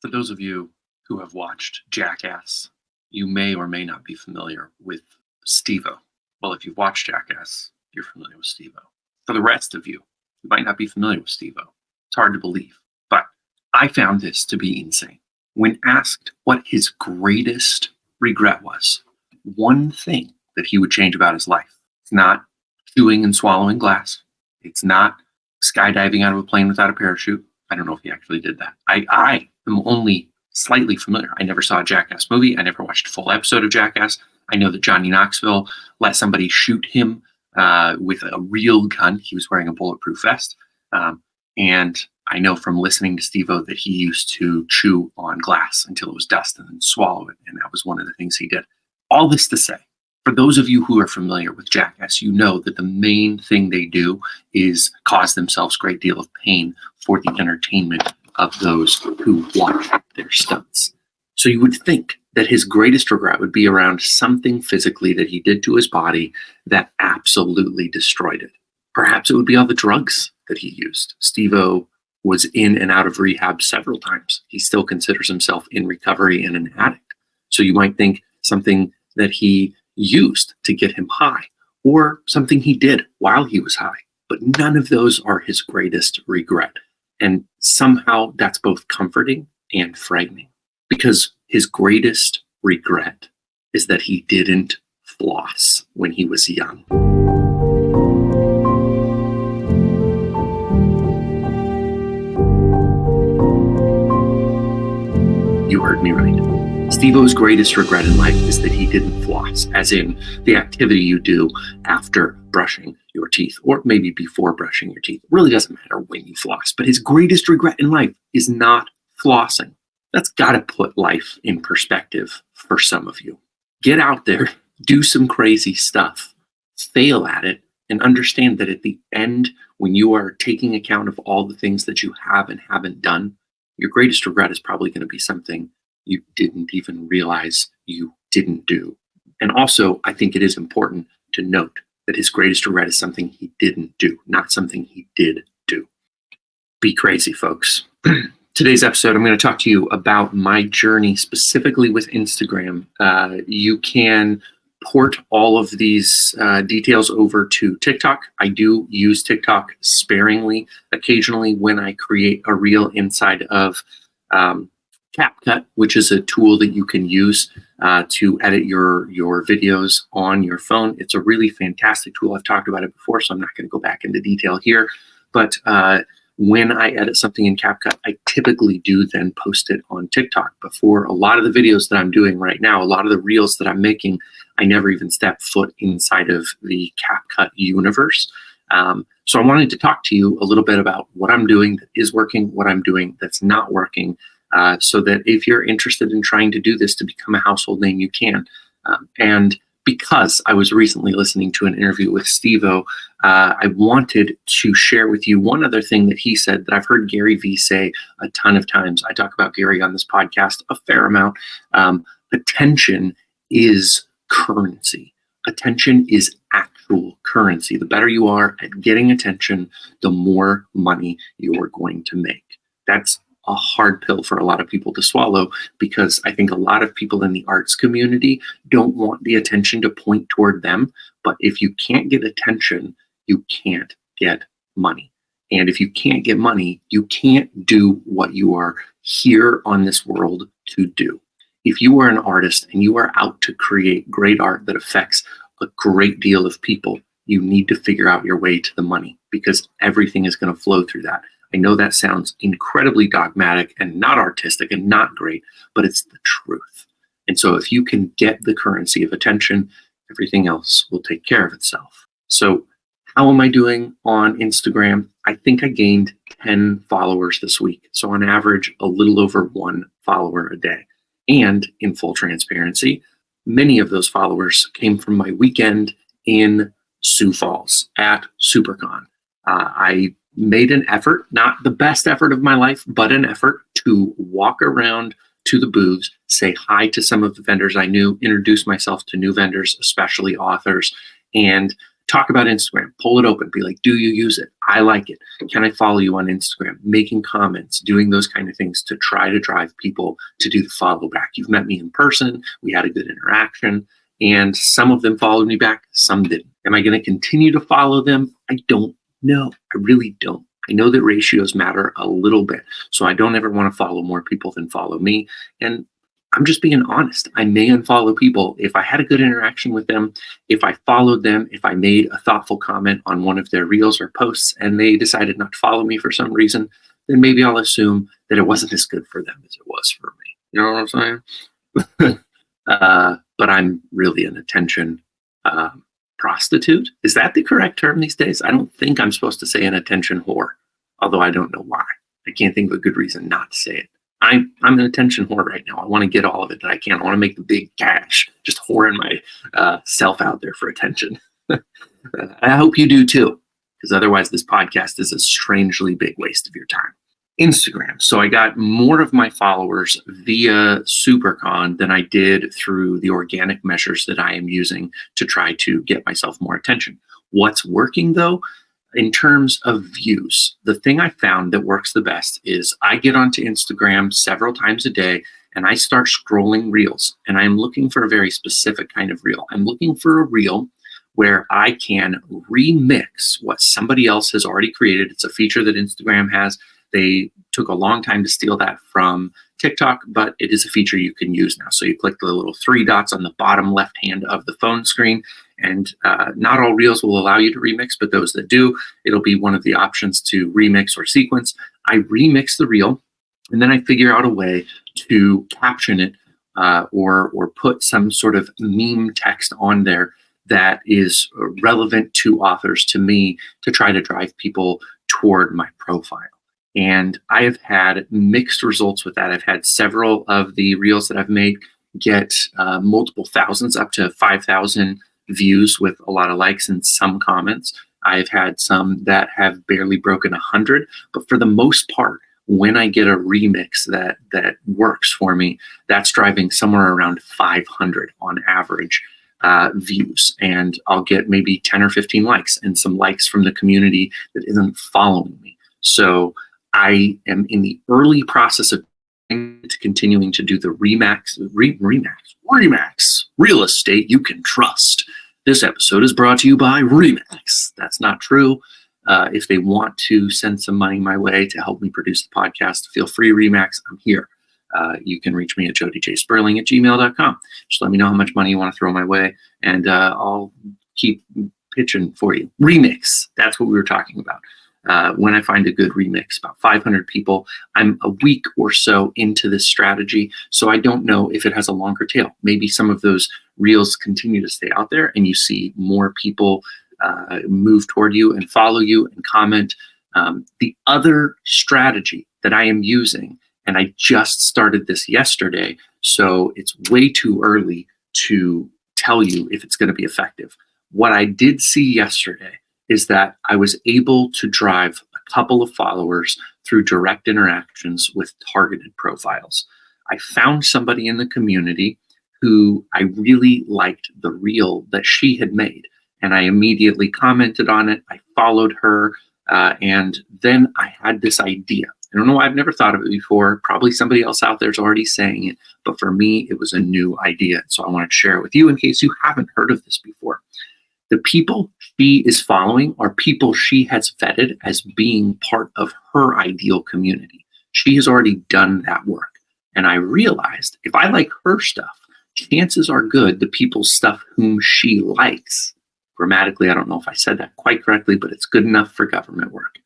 For those of you who have watched Jackass, you may or may not be familiar with Steve-O. Well, if you've watched Jackass, you're familiar with Steve-O. For the rest of you, you might not be familiar with Steve-O. It's hard to believe, but I found this to be insane. When asked what his greatest regret was, one thing that he would change about his life, it's not chewing and swallowing glass. It's not skydiving out of a plane without a parachute. I don't know if he actually did that. I am only slightly familiar. I never saw a Jackass movie. I never watched a full episode of Jackass. I know that Johnny Knoxville let somebody shoot him with a real gun. He was wearing a bulletproof vest. And I know from listening to Steve-O that he used to chew on glass until it was dust and then swallow it. And that was one of the things he did. All this to say, for those of you who are familiar with Jackass, you know that the main thing they do is cause themselves a great deal of pain for the entertainment of those who watch their stunts. So you would think that his greatest regret would be around something physically that he did to his body that absolutely destroyed it. Perhaps it would be all the drugs that he used. Steve-O was in and out of rehab several times. He still considers himself in recovery and an addict. So you might think something that he used to get him high, or something he did while he was high. But none of those are his greatest regret. And somehow that's both comforting and frightening, because his greatest regret is that he didn't floss when he was young. You heard me right. Steve-O's greatest regret in life is that he didn't floss, as in the activity you do after brushing your teeth, or maybe before brushing your teeth. It really doesn't matter when you floss, but his greatest regret in life is not flossing. That's got to put life in perspective for some of you. Get out there, do some crazy stuff, fail at it, and understand that at the end, when you are taking account of all the things that you have and haven't done, your greatest regret is probably going to be something you didn't even realize you didn't do. And also, I think it is important to note that his greatest regret is something he didn't do, not something he did do. Be crazy, folks. Today's episode, I'm going to talk to you about my journey specifically with Instagram. You can port all of these details over to TikTok. I do use TikTok sparingly, occasionally when I create a reel inside of CapCut, which is a tool that you can use to edit your videos on your phone. It's a really fantastic tool. I've talked about it before, so I'm not going to go back into detail here. But when I edit something in CapCut, I typically do then post it on TikTok. But for a lot of the videos that I'm doing right now, a lot of the reels that I'm making, I never even step foot inside of the CapCut universe. So I wanted to talk to you a little bit about what I'm doing that is working, what I'm doing that's not working, so that if you're interested in trying to do this to become a household name, you can. And because I was recently listening to an interview with Steve-O, I wanted to share with you one other thing that he said that I've heard Gary Vee say a ton of times. I talk about Gary on this podcast a fair amount. Attention is currency. Attention is actual currency. The better you are at getting attention, the more money you're going to make. That's a hard pill for a lot of people to swallow, because I think a lot of people in the arts community don't want the attention to point toward them. But if you can't get attention, you can't get money. And if you can't get money, you can't do what you are here on this world to do. If you are an artist and you are out to create great art that affects a great deal of people, you need to figure out your way to the money, because everything is going to flow through that. I know that sounds incredibly dogmatic and not artistic and not great, but it's the truth. And so if you can get the currency of attention, everything else will take care of itself. So how am I doing on Instagram? I think I gained 10 followers this week. So on average, a little over 1 follower a day. And in full transparency, many of those followers came from my weekend in Sioux Falls at SuperCon. I made an effort, not the best effort of my life, but an effort to walk around to the booths, say hi to some of the vendors I knew, introduce myself to new vendors, especially authors, and talk about Instagram, pull it open, be like, do you use it? I like it. Can I follow you on Instagram? Making comments, doing those kind of things to try to drive people to do the follow back. You've met me in person. We had a good interaction, and some of them followed me back, some didn't. Am I going to continue to follow them? I don't know. I really don't. I know that ratios matter a little bit, so I don't ever want to follow more people than follow me. And I'm just being honest. I may unfollow people if I had a good interaction with them, if I followed them, if I made a thoughtful comment on one of their reels or posts and they decided not to follow me for some reason, then maybe I'll assume that it wasn't as good for them as it was for me. You know what I'm saying? But I'm really an attention prostitute. Is that the correct term these days? I don't think I'm supposed to say an attention whore, although I don't know why. I can't think of a good reason not to say it. I'm an attention whore right now. I want to get all of it that I can. I want to make the big cash, just whoring my self out there for attention. I hope you do too, because otherwise this podcast is a strangely big waste of your time. Instagram. So I got more of my followers via SuperCon than I did through the organic measures that I am using to try to get myself more attention. What's working though? In terms of views, the thing I found that works the best is I get onto Instagram several times a day and I start scrolling reels, and I'm looking for a very specific kind of reel. I'm looking for a reel where I can remix what somebody else has already created. It's a feature that Instagram has. They took a long time to steal that from TikTok, but it is a feature you can use now. So you click the little 3 dots on the bottom left hand of the phone screen, and not all reels will allow you to remix, but those that do, it'll be one of the options to remix or sequence. I remix the reel, and then I figure out a way to caption it or put some sort of meme text on there that is relevant to authors, to me, to try to drive people toward my profile. And I have had mixed results with that. I've had several of the reels that I've made get multiple thousands, up to 5,000 views with a lot of likes and some comments. I've had some that have barely broken 100, but for the most part, when I get a remix that works for me, that's driving somewhere around 500 on average views, and I'll get maybe 10 or 15 likes and some likes from the community that isn't following me. So I am in the early process of continuing to do the Remax real estate you can trust. This episode is brought to you by Remax. That's not true. If they want to send some money my way to help me produce the podcast, feel free, Remax. I'm here. You can reach me at jodyjsperling@gmail.com. Just let me know how much money you want to throw my way, and I'll keep pitching for you. Remix. That's what we were talking about. When I find a good remix, about 500 people. I'm a week or so into this strategy, so I don't know if it has a longer tail. Maybe some of those reels continue to stay out there and you see more people move toward you and follow you and comment. The other strategy that I am using, and I just started this yesterday, so it's way too early to tell you if it's going to be effective. What I did see yesterday is that I was able to drive a couple of followers through direct interactions with targeted profiles. I found somebody in the community who I really liked the reel that she had made, and I immediately commented on it. I followed her, and then I had this idea. I don't know why I've never thought of it before. Probably somebody else out there is already saying it, but for me, it was a new idea. So I want to share it with you in case you haven't heard of this before. The people she is following are people she has vetted as being part of her ideal community. She has already done that work. And I realized if I like her stuff, chances are good the people's stuff whom she likes. Grammatically, I don't know if I said that quite correctly, but it's good enough for government work.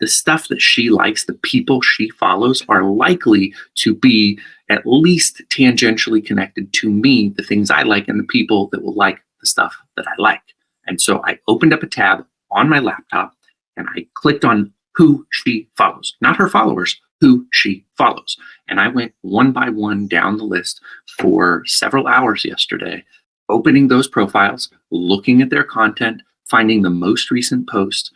The stuff that she likes, the people she follows, are likely to be at least tangentially connected to me, the things I like, and the people that will like the stuff that I like. And so I opened up a tab on my laptop and I clicked on who she follows, not her followers, who she follows. And I went one by one down the list for several hours yesterday, opening those profiles, looking at their content, finding the most recent post,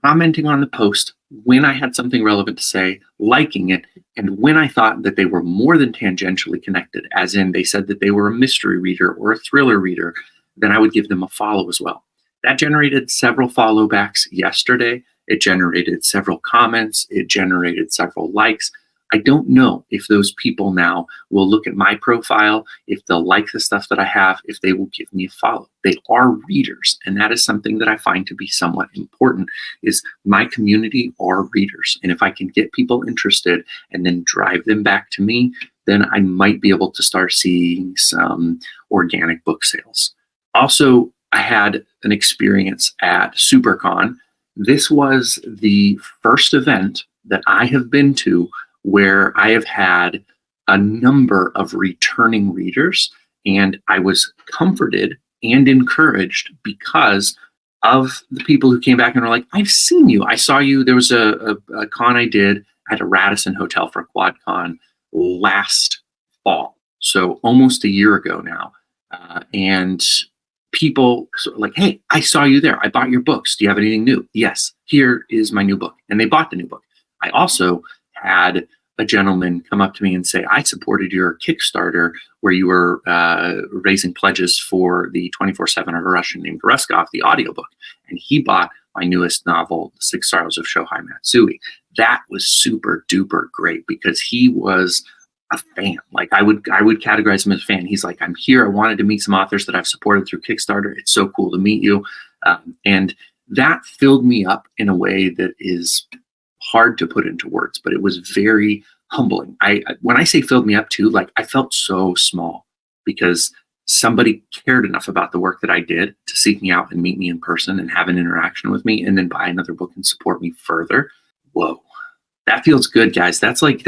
commenting on the post when I had something relevant to say, liking it, and when I thought that they were more than tangentially connected, as in they said that they were a mystery reader or a thriller reader, then I would give them a follow as well. That generated several follow backs yesterday. It generated several comments. It generated several likes. I don't know if those people now will look at my profile, if they'll like the stuff that I have, if they will give me a follow. They are readers, and that is something that I find to be somewhat important. Is my community are readers, and if I can get people interested and then drive them back to me, then I might be able to start seeing some organic book sales. Also, I had an experience at SuperCon. This was the first event that I have been to where I have had a number of returning readers, and I was comforted and encouraged because of the people who came back and were like, I've seen you. I saw you. There was a con I did at a Radisson hotel for QuadCon last fall. So almost a year ago now. And people like, hey, I saw you there. I bought your books. Do you have anything new? Yes, here is my new book. And they bought the new book. I also had a gentleman come up to me and say, I supported your Kickstarter where you were raising pledges for the 24/7 of a Russian named Ruskov, the audiobook. And he bought my newest novel, The Six Sorrows of Shohei Matsui. That was super duper great because he was a fan. Like I would categorize him as a fan. He's like, I'm here. I wanted to meet some authors that I've supported through Kickstarter. It's so cool to meet you. And that filled me up in a way that is hard to put into words, but it was very humbling. When I say filled me up too, like I felt so small because somebody cared enough about the work that I did to seek me out and meet me in person and have an interaction with me and then buy another book and support me further. Whoa. That feels good, guys. That's like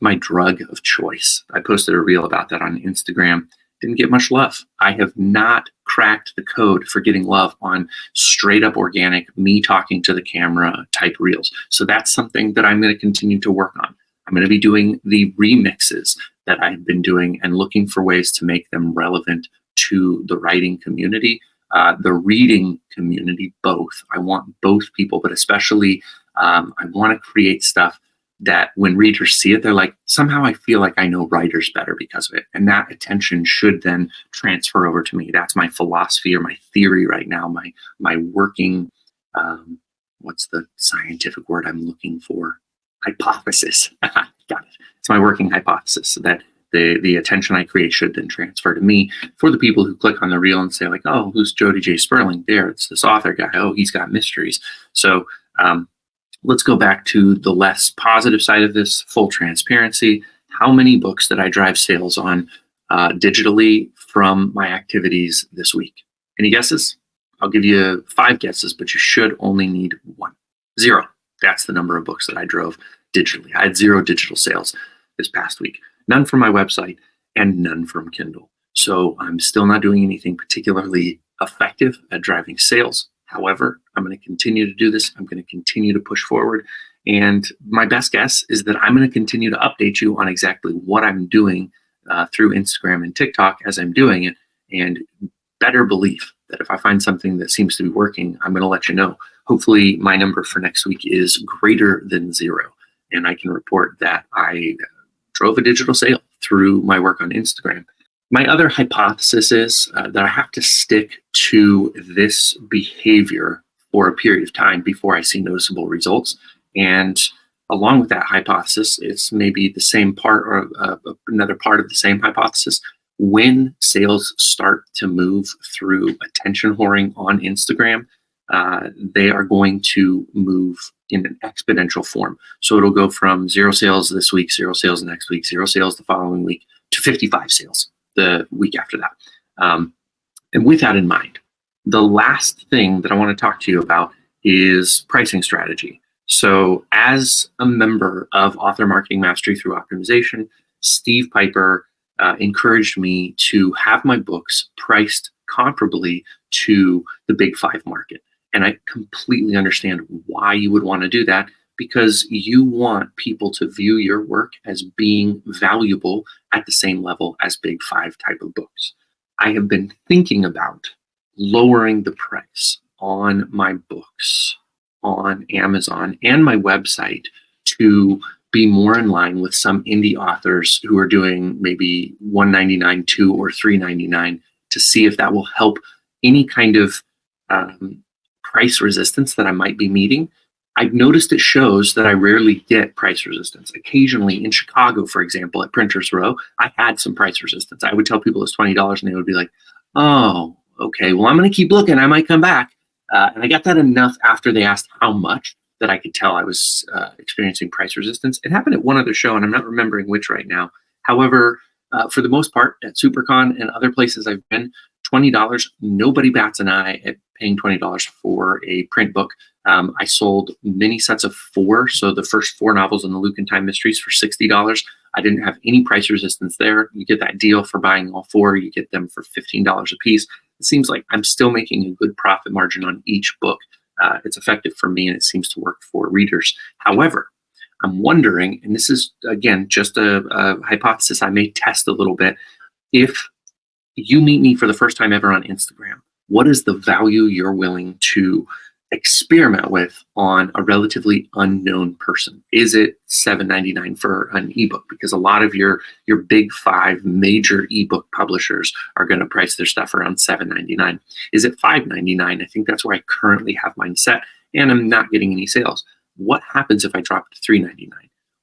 my drug of choice. I posted a reel about that on Instagram. Didn't get much love. I have not cracked the code for getting love on straight up organic, me talking to the camera type reels. So that's something that I'm going to continue to work on. I'm going to be doing the remixes that I've been doing and looking for ways to make them relevant to the writing community, the reading community, both. I want both people, but especially I want to create stuff that when readers see it, they're like, somehow I feel like I know writers better because of it. And that attention should then transfer over to me. That's my philosophy or my theory right now, my working, what's the scientific word I'm looking for? Hypothesis. Got it. It's my working hypothesis that the attention I create should then transfer to me for the people who click on the reel and say like, oh, who's Jody J. Sperling? There, it's this author guy. Oh, he's got mysteries. So, let's go back to the less positive side of this, full transparency. How many books did I drive sales on digitally from my activities this week? Any guesses? I'll give you 5 guesses, but you should only need 1. 0. That's the number of books that I drove digitally. I had 0 digital sales this past week. None from my website and none from Kindle. So I'm still not doing anything particularly effective at driving sales. However, I'm going to continue to do this. I'm going to continue to push forward. And my best guess is that I'm going to continue to update you on exactly what I'm doing through Instagram and TikTok as I'm doing it. And better believe that if I find something that seems to be working, I'm going to let you know. Hopefully my number for next week is greater than 0. And I can report that I drove a digital sale through my work on Instagram. My other hypothesis is that I have to stick to this behavior for a period of time before I see noticeable results. And along with that hypothesis, it's maybe the same part or another part of the same hypothesis. When sales start to move through attention whoring on Instagram, they are going to move in an exponential form. So it'll go from 0 sales this week, 0 sales next week, 0 sales the following week to 55 sales the week after that. And with that in mind, the last thing that I want to talk to you about is pricing strategy. So as a member of Author Marketing Mastery through Optimization, Steve Piper encouraged me to have my books priced comparably to the Big 5 market. And I completely understand why you would want to do that, because you want people to view your work as being valuable at the same level as Big 5 type of books. I have been thinking about lowering the price on my books on Amazon and my website to be more in line with some indie authors who are doing maybe $1.99, $2 or $3.99 to see if that will help any kind of price resistance that I might be meeting, I've noticed it shows that I rarely get price resistance. Occasionally in Chicago, for example, at Printers Row, I had some price resistance. I would tell people it's $20 and they would be like, oh, okay, well, I'm going to keep looking. I might come back. And I got that enough after they asked how much that I could tell I was experiencing price resistance. It happened at one other show, and I'm not remembering which right now. However, for the most part, at SuperCon and other places I've been, $20, nobody bats an eye at paying $20 for a print book. I sold many sets of 4, so the first 4 novels in the Luke and Time Mysteries for $60. I didn't have any price resistance there. You get that deal for buying all 4. You get them for $15 a piece. It seems like I'm still making a good profit margin on each book. It's effective for me, and it seems to work for readers. However, I'm wondering, and this is, again, just a hypothesis I may test a little bit, if you meet me for the first time ever on Instagram, what is the value you're willing to experiment with on a relatively unknown person? Is it $7.99 for an ebook? Because a lot of your big 5 major ebook publishers are going to price their stuff around $7.99. Is it $5.99? I think that's where I currently have mine set, and I'm not getting any sales. What happens if I drop it to $3.99?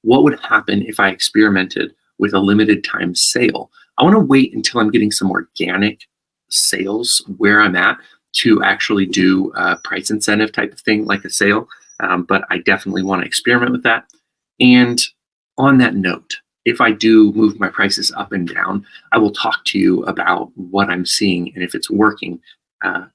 What would happen if I experimented with a limited time sale? I want to wait until I'm getting some organic sales where I'm at to actually do a price incentive type of thing like a sale. But I definitely want to experiment with that. And on that note, if I do move my prices up and down, I will talk to you about what I'm seeing and if it's working.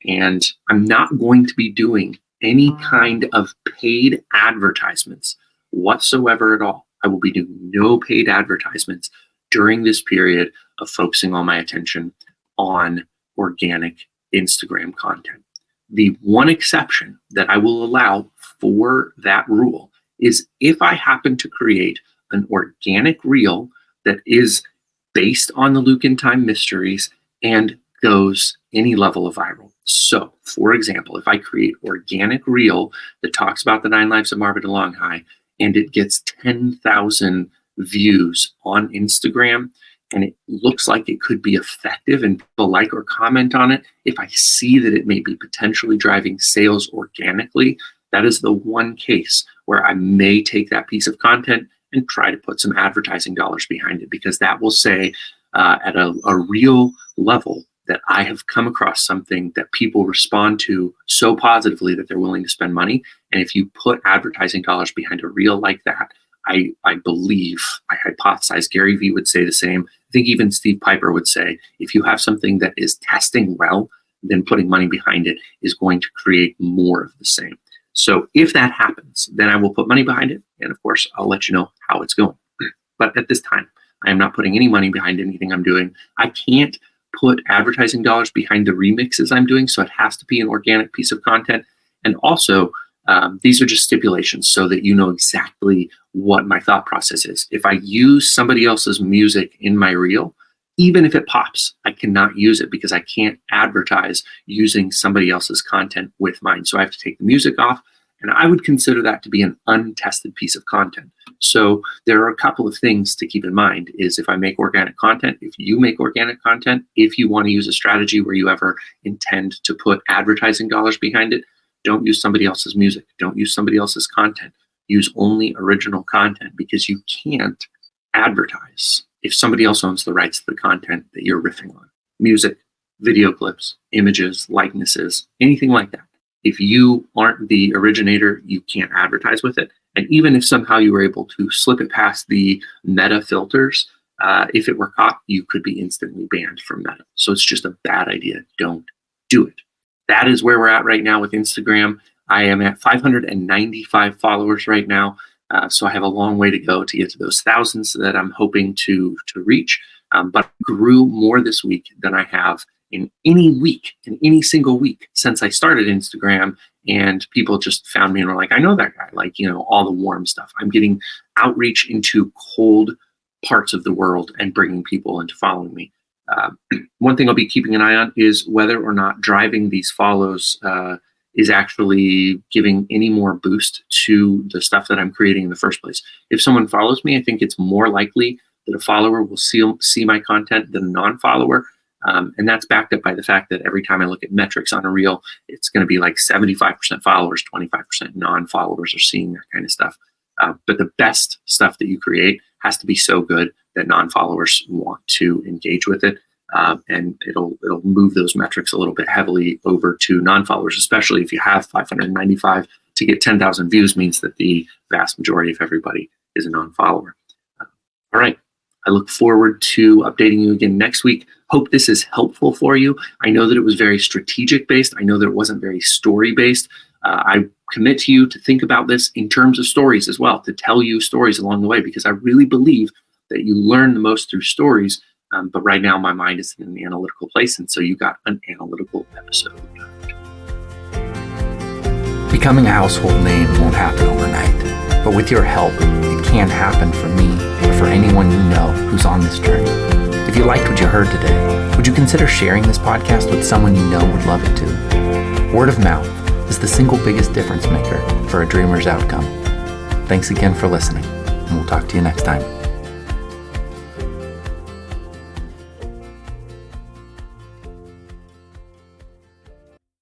And I'm not going to be doing any kind of paid advertisements whatsoever at all. I will be doing no paid advertisements during this period of focusing all my attention on organic Instagram content. The one exception that I will allow for that rule is if I happen to create an organic reel that is based on the Luke and Time Mysteries and goes any level of viral. So, for example, if I create organic reel that talks about the 9 lives of Marvin DeLonghi and it gets 10,000 views on Instagram, and it looks like it could be effective and people like or comment on it, if I see that it may be potentially driving sales organically, that is the one case where I may take that piece of content and try to put some advertising dollars behind it, because that will say at a real level that I have come across something that people respond to so positively that they're willing to spend money. And if you put advertising dollars behind a reel like that, I believe, I hypothesize Gary Vee would say the same. I think even Steve Piper would say, if you have something that is testing well, then putting money behind it is going to create more of the same. So if that happens, then I will put money behind it. And of course, I'll let you know how it's going. But at this time, I am not putting any money behind anything I'm doing. I can't put advertising dollars behind the remixes I'm doing, so it has to be an organic piece of content. And also, these are just stipulations so that you know exactly what my thought process is. If I use somebody else's music in my reel, even if it pops, I cannot use it because I can't advertise using somebody else's content with mine. So I have to take the music off, and I would consider that to be an untested piece of content. So there are a couple of things to keep in mind is if I make organic content, if you make organic content, if you want to use a strategy where you ever intend to put advertising dollars behind it, don't use somebody else's music. Don't use somebody else's content. Use only original content, because you can't advertise if somebody else owns the rights to the content that you're riffing on. Music, video clips, images, likenesses, anything like that. If you aren't the originator, you can't advertise with it. And even if somehow you were able to slip it past the Meta filters, if it were caught, you could be instantly banned from Meta. So it's just a bad idea. Don't do it. That is where we're at right now with Instagram. I am at 595 followers right now. So I have a long way to go to get to those thousands that I'm hoping to reach. But I grew more this week than I have in any single week since I started Instagram. And people just found me and were like, I know that guy, like, you know, all the warm stuff. I'm getting outreach into cold parts of the world and bringing people into following me. One thing I'll be keeping an eye on is whether or not driving these follows is actually giving any more boost to the stuff that I'm creating in the first place. If someone follows me, I think it's more likely that a follower will see my content than a non-follower. And that's backed up by the fact that every time I look at metrics on a reel, it's going to be like 75% followers, 25% non-followers are seeing that kind of stuff. But the best stuff that you create has to be so good that non-followers want to engage with it. And it'll move those metrics a little bit heavily over to non-followers, especially if you have 595 to get 10,000 views means that the vast majority of everybody is a non-follower. All right. I look forward to updating you again next week. Hope this is helpful for you. I know that it was very strategic based. I know that it wasn't very story based. I commit to you to think about this in terms of stories as well, to tell you stories along the way, because I really believe that you learn the most through stories. But right now my mind is in the analytical place. And so you got an analytical episode. Becoming a household name won't happen overnight, but with your help, it can happen for me or for anyone you know who's on this journey. If you liked what you heard today, would you consider sharing this podcast with someone you know would love it too? Word of mouth is the single biggest difference maker for a dreamer's outcome. Thanks again for listening, and we'll talk to you next time.